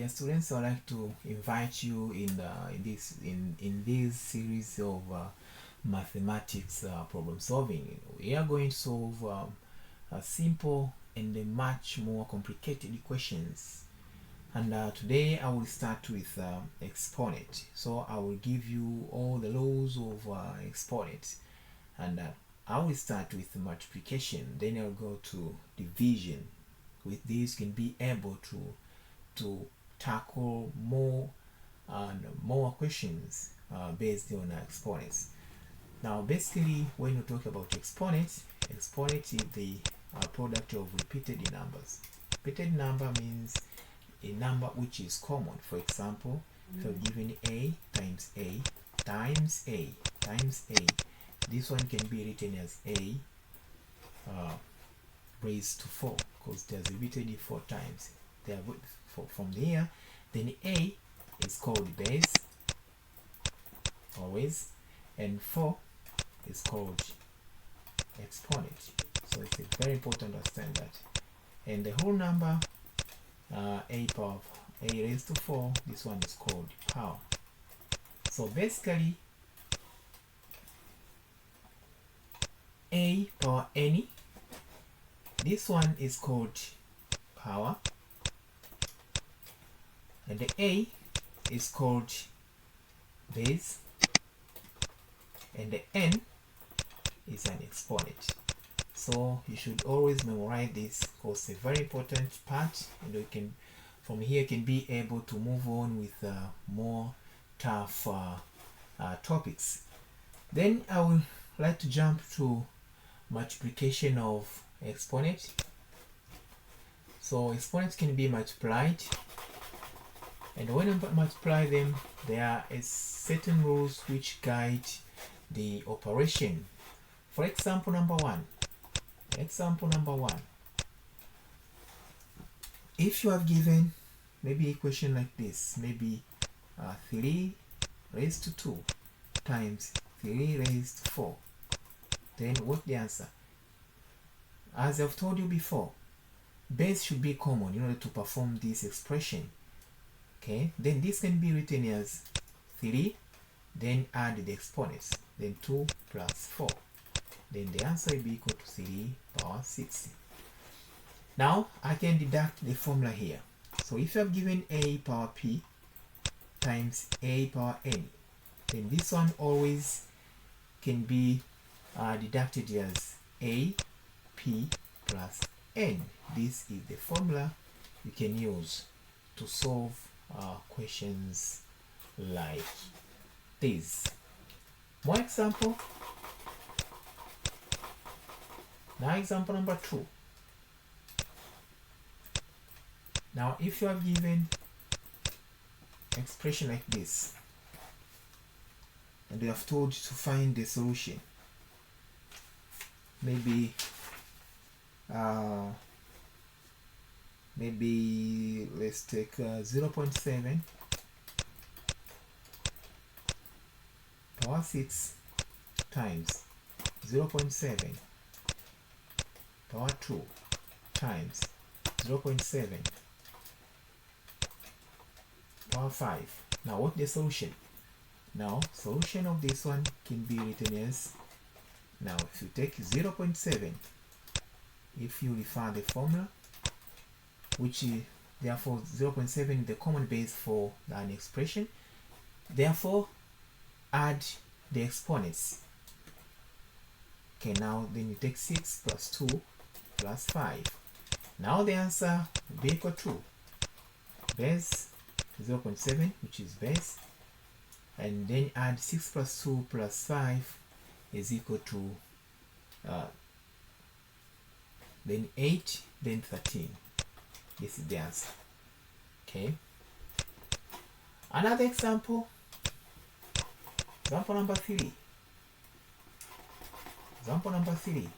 dear students, I'd like to invite you in this series of mathematics problem solving. We are going to solve a simple and a much more complicated equations. And today I will start with exponent. So I will give you all the laws of exponent, and I will start with multiplication. Then I'll go to division. With this, you can be able to tackle more and more questions based on exponents. Now, basically, when you talk about exponents, exponent is the product of repeated numbers. Repeated number means a number which is common. For example, if you're given a times a times a times a, this one can be written as a raised to 4 because it has repeated it 4 times. From there, then a is called base always, and 4 is called exponent. So it's very important to understand that. And the whole number a power a raised to 4, this one is called power. So basically, a power any, this one is called power, and the a is called base, and the n is an exponent. So you should always memorize this because it's a very important part, and you can from here can be able to move on with more tough topics. Then I would like to jump to multiplication of exponent. So exponents can be multiplied, and when you multiply them, there are certain rules which guide the operation. For example number one, if you have given maybe a question like this, maybe 3 raised to 2 times 3 raised to 4, then what's the answer? As I've told you before, base should be common in order to perform this expression. Okay, then this can be written as 3, then add the exponents, then 2 plus 4. Then the answer will be equal to 3 power 6. Now I can deduct the formula here. So if you have given a power p times a power n, then this one always can be deducted as a p plus n. This is the formula you can use to solve questions like this. More example. Now example number 2. Now if you are given expression like this, and they have told you to find the solution, maybe let's take 0.7 power 6 times 0.7 power 2 times 0.7 power 5. Now what's the solution? Now solution of this one can be written as, now if you take 0.7, if you refer the formula, which is therefore 0.7 is the common base for an expression, therefore add the exponents. Okay, now then you take 6 plus 2 plus 5. Now the answer will be equal to base 0.7, which is base, and then add 6 plus 2 plus 5 is equal to then 8, then 13. This is the answer. Okay. Another example. Example number 3. Example number 3.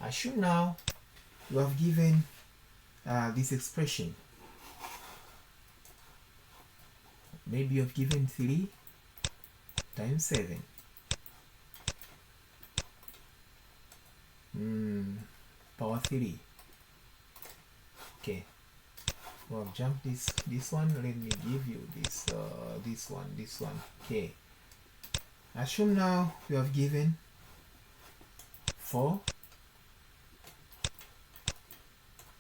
Assume now you have given this expression. Maybe you have given 3 times 7. Power 3. Okay. So I've jumped this one. Let me give you this one. Okay, assume now you have given 4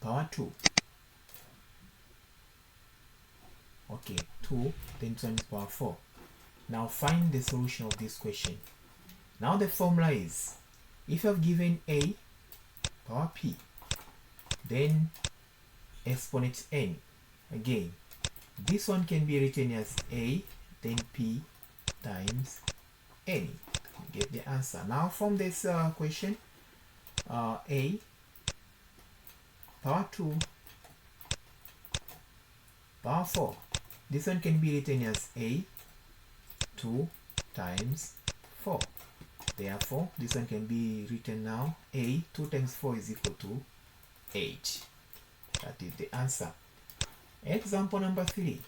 power 2. Okay, 2 then 2 times power 4. Now find the solution of this question. Now the formula is, if you have given a power p, then exponent n. Again, this one can be written as a then p times n. You get the answer. Now from this question, a power 2 power 4. This one can be written as a 2 times 4. Therefore, this one can be written now, a 2 times 4 is equal to 8. That is the answer. Example number 3.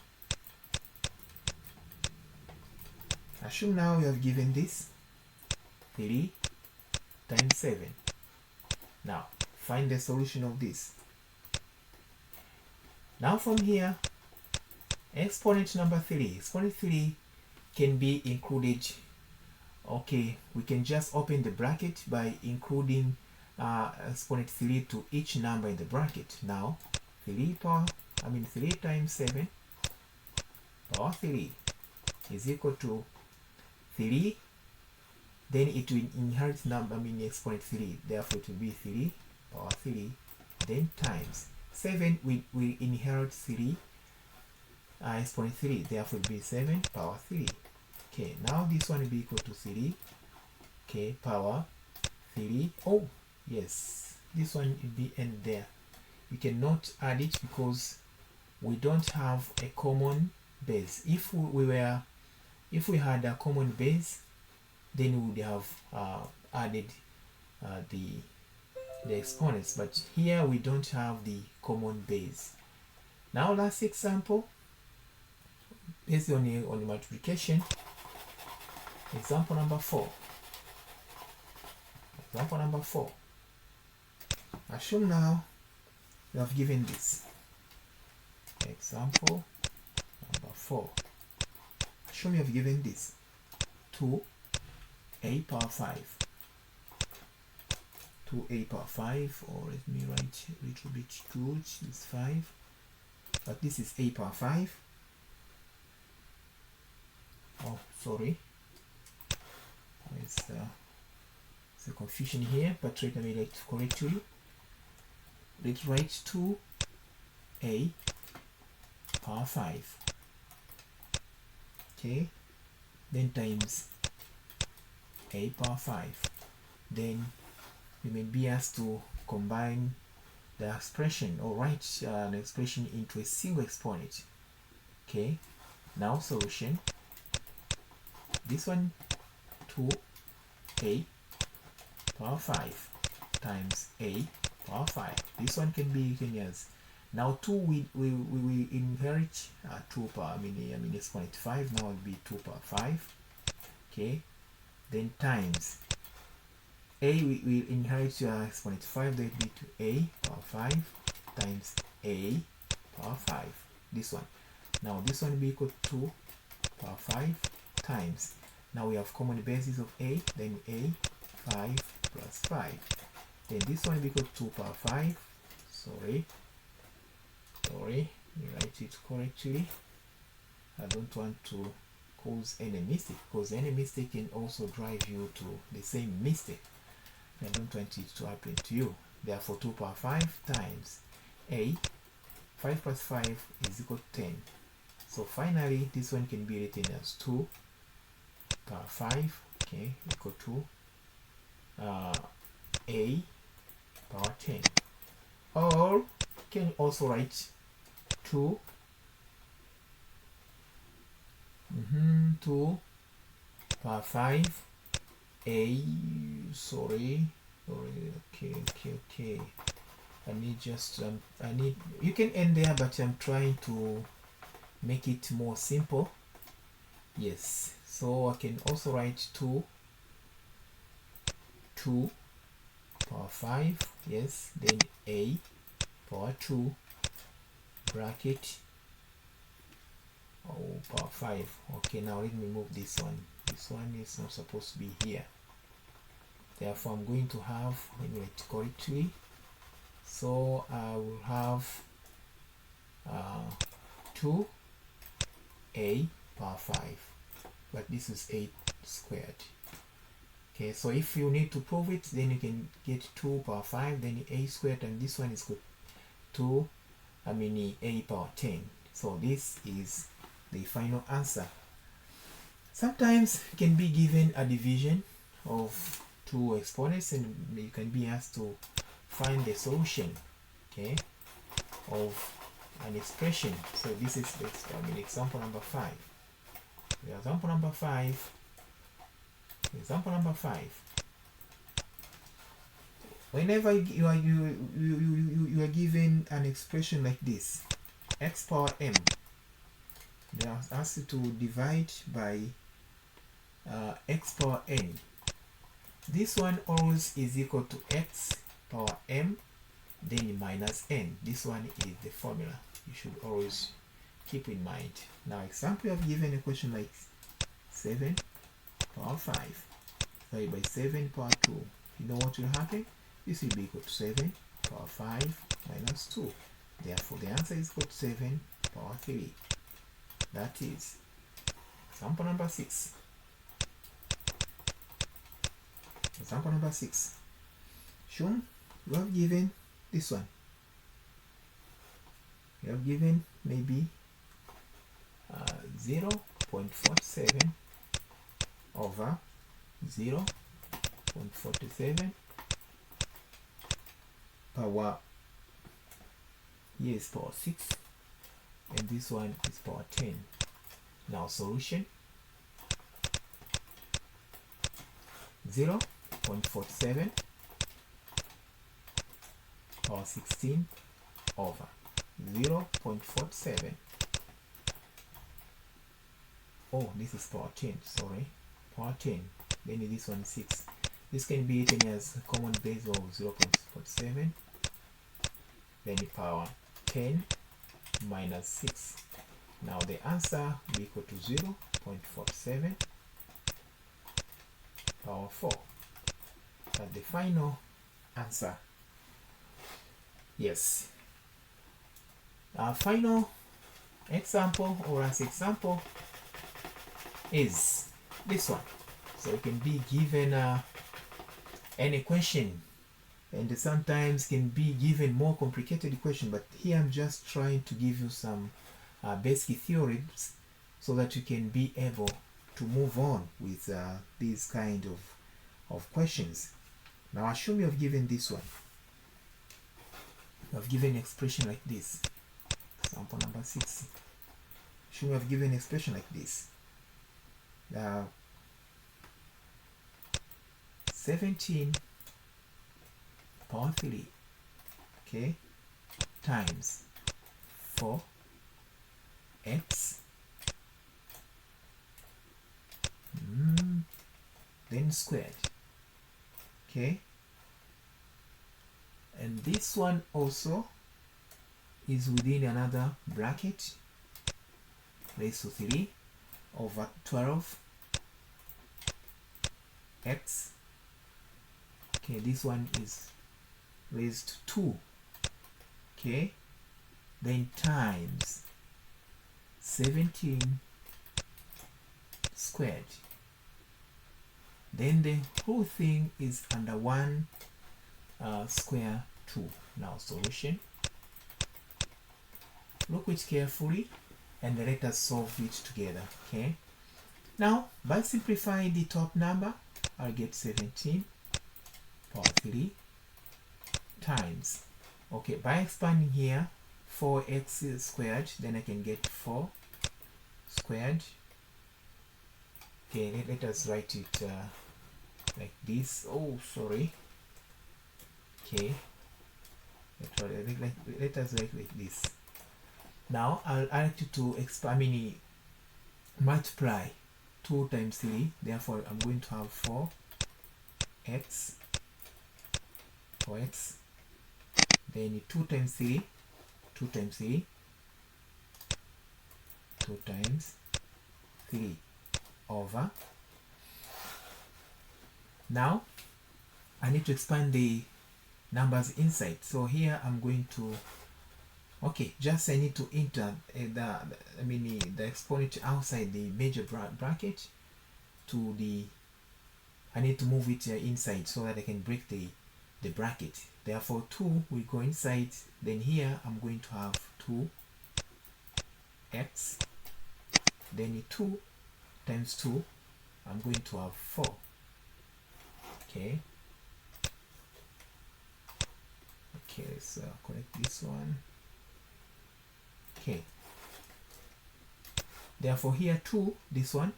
Assume now you have given this 3 times 7. Now, find the solution of this. Now from here, exponent number 3. Exponent 3 can be included. Okay, we can just open the bracket by including exponent 3 to each number in the bracket. Now, 3 times 7 power 3 is equal to 3. Then it will inherit exponent 3. Therefore, it will be 3 power 3. Then times 7 will inherit 3 exponent 3. Therefore, it will be 7 power 3. Okay, now this one will be equal to 3. Okay, power 3. Oh, yes, this one will be n there. We cannot add it because we don't have a common base. If we had a common base, then we would have added the exponents. But here we don't have the common base. Now last example, based on the multiplication. Example number 4. Example number 4. Assume now you have given this. Example number 4. Assume you have given this 2a power 5. 2a power 5, or let me write a little bit good, it's 5. But this is a power 5. Oh, sorry. It's a confusion here, but let me write correctly. Let's write 2a power 5. Okay, then times a power 5. Then we may be asked to combine the expression or write an expression into a single exponent. Okay, now solution. This one, 2a power 5 times a power 5. This one can be written as, now 2 we inherit 2 power, exponent 5. Now it will be 2 power 5. Okay, then times a we will inherit exponent 5. That will be to a power 5 times a power 5. This one. Now this one will be equal to 2 power 5 times, now we have common basis of a, then a 5 plus 5. Then this one will be equal to 2 power 5. Sorry, we write it correctly. I don't want to cause any mistake, because any mistake can also drive you to the same mistake. I don't want it to happen to you. Therefore, 2 power 5 times a 5 plus 5 is equal to 10. So finally, this one can be written as 2 power 5, okay, equal to a power 10. Or can also write 2 power 5 a, sorry, okay. I need just you can end there, but I'm trying to make it more simple. Yes, so I can also write 2 power 5, yes, then a power 2 bracket, oh, power 5. Okay, now let me move this one. This one is not supposed to be here. Therefore, I'm going to have, let me write it correctly. So I will have 2a power 5, but this is 8 squared. Okay, so if you need to prove it, then you can get 2 power 5, then a squared, and this one is equal to a power 10. So this is the final answer. Sometimes you can be given a division of two exponents, and you can be asked to find the solution, okay, of an expression. So this is example number 5. Example number 5. Example number 5. Whenever you are given an expression like this, x power m, they are asked you to divide by x power n. This one always is equal to x power m, then minus n. This one is the formula you should always keep in mind. Now, example, you have given a question like 7 power 5 divided by 7 power 2. You know what will happen? This will be equal to 7 power 5 minus 2. Therefore, the answer is equal to 7 power 3. That is example number 6. Example number 6. Shown, you have given this one. You have given maybe 0.47 over 0.47 power, here is power 6, and this one is power 10. Now solution, 0.47 power 16 over 0.47. Oh, this is power 10, sorry, power 10. Then this one 6. This can be written as common base of 0.47, then power 10 minus 6. Now the answer will be equal to 0.47 power 4. That's the final answer. Yes. Our final example, or as example, is this one. So it can be given any question, and sometimes can be given more complicated question, but here I'm just trying to give you some basic theories so that you can be able to move on with these kind of questions. Now assume you have given this one. You have given an expression like this. Example number 6. Assume you have given an expression like this. 17 power 3, okay, times 4x then squared, okay, and this one also is within another bracket, raised to 3 over 12 x. Okay, this one is raised to 2. Okay, then times 17 squared. Then the whole thing is under 1 square 2. Now solution. Look it carefully and let us solve it together. Okay. Now by simplifying the top number, I'll get 17 power 3 times, okay, by expanding here 4x squared, then I can get 4 squared. Okay, let us write it like this. Oh, sorry. Okay, let us write like this. Now I'll like to expand, multiply 2 times 3. Therefore, I'm going to have 4x, then 2 times 3, 2 times 3, 2 times 3 over. Now I need to expand the numbers inside. So here I'm going to, okay, just I need to enter the exponent outside the major bracket to the, I need to move it inside so that I can break the bracket. Therefore 2 will go inside. Then here I'm going to have 2x, then 2 times 2, I'm going to have 4. Okay, let's correct this one. Okay, therefore here 2, this one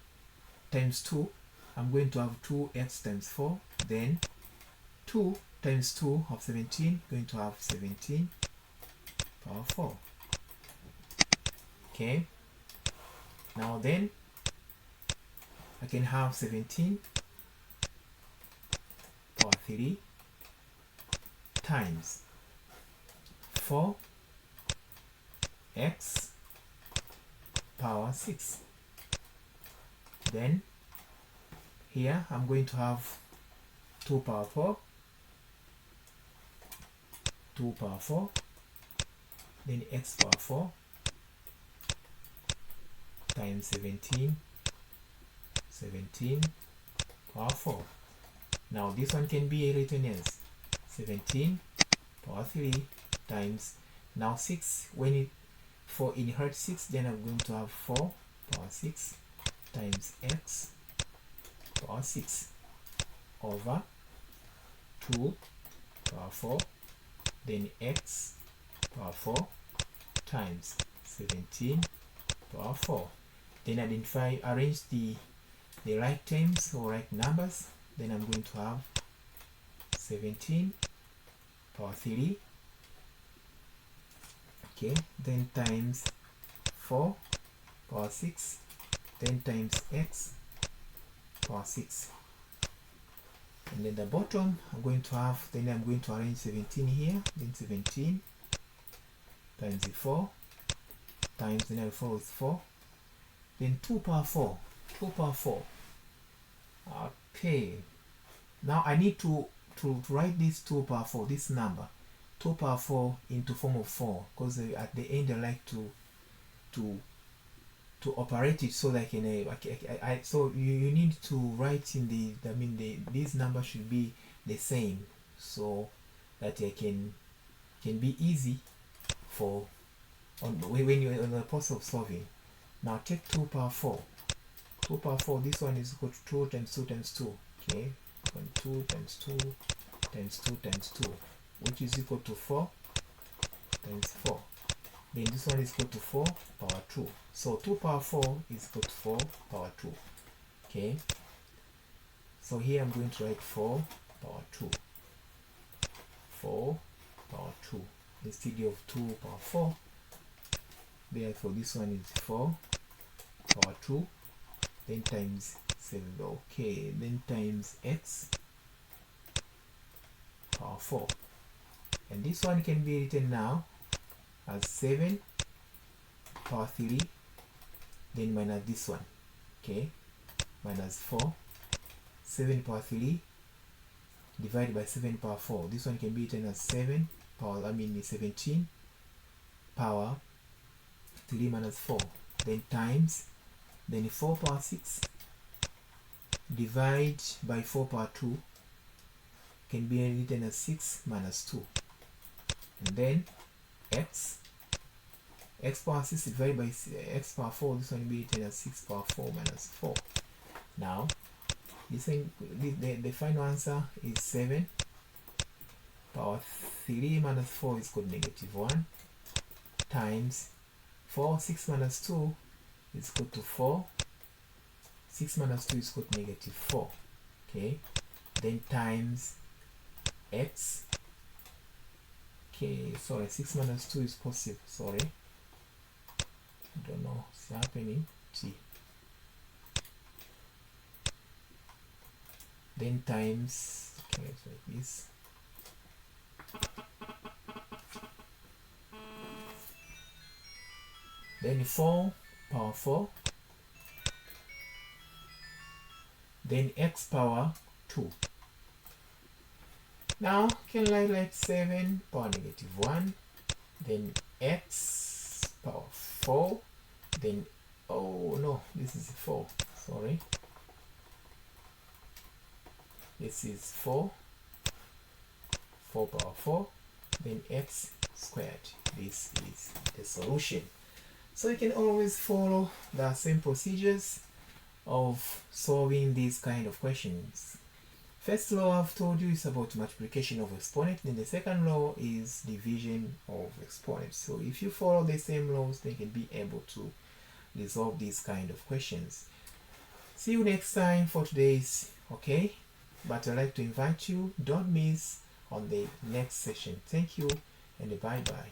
times 2, I'm going to have 2x times 4, then 2 times 2 of 17, going to have 17 power 4. Okay, now then I can have 17 power 3 times 4x power 6. Then here I'm going to have 2 power 4, 2 power 4, then x power 4 times 17 power 4. Now this one can be written as 17 power 3 times, now 6, when it 4 inherits 6, then I'm going to have 4 power 6 times x power 6 over 2 power 4, then x power 4 times 17 power 4. Then identify, arrange the right terms or right numbers. Then I'm going to have 17 power 3, okay, then times 4 power 6, then times x power 6. And then the bottom I'm going to have, then I'm going to arrange 17 here, then 17 times the 4 times, then I'll 4 with 4, then 2 power 4, 2 power 4. Okay, now I need to write this 2 power 4, this number 2 power 4 into form of 4, because at the end I like to operate it so that so you need to write in these numbers should be the same, so that I can be easy for when you're in the process of solving. Now take 2 power 4. 2 power 4, this one is equal to 2 times 2 times 2. Okay, 2 times 2 times 2 times 2, which is equal to 4 times 4. Then this one is equal to 4 power 2. So 2 power 4 is equal to 4 power 2. Okay, so here I'm going to write 4 power 2. 4 power 2 instead of 2 power 4. Therefore this one is 4 power 2, then times 7. Okay, then times x power 4. And this one can be written now as 7 power 3, then minus this one. Okay, minus 4, 7 power 3 divided by 7 power 4. This one can be written as 7 power, 17 power 3 minus 4, then times, then 4 power 6 divide by 4 power 2 can be written as 6 minus 2, and then x power 6 divided by x power 4, this one will be written as 6 power 4 minus 4. Now this thing, the final answer is 7 power 3 minus 4 is equal to negative 1 times 6 minus 2 is equal to 4. 6 minus 2 is equal to negative 4. Okay, then times x. Okay, sorry, 6 minus 2 is positive. Sorry, I don't know what's happening. T. Then times, okay, so this. Then 4 power 4, then x power 2. Now can write like 7 power negative 1, then x power 4, then, oh no, this is 4, sorry, this is 4 power 4, then x squared. This is the solution. So you can always follow the same procedures of solving these kind of questions. First law I've told you is about multiplication of exponent, then the second law is division of exponents. So if you follow the same laws, then you can be able to resolve these kind of questions. See you next time for today's, okay? But I'd like to invite you, don't miss on the next session. Thank you and bye bye.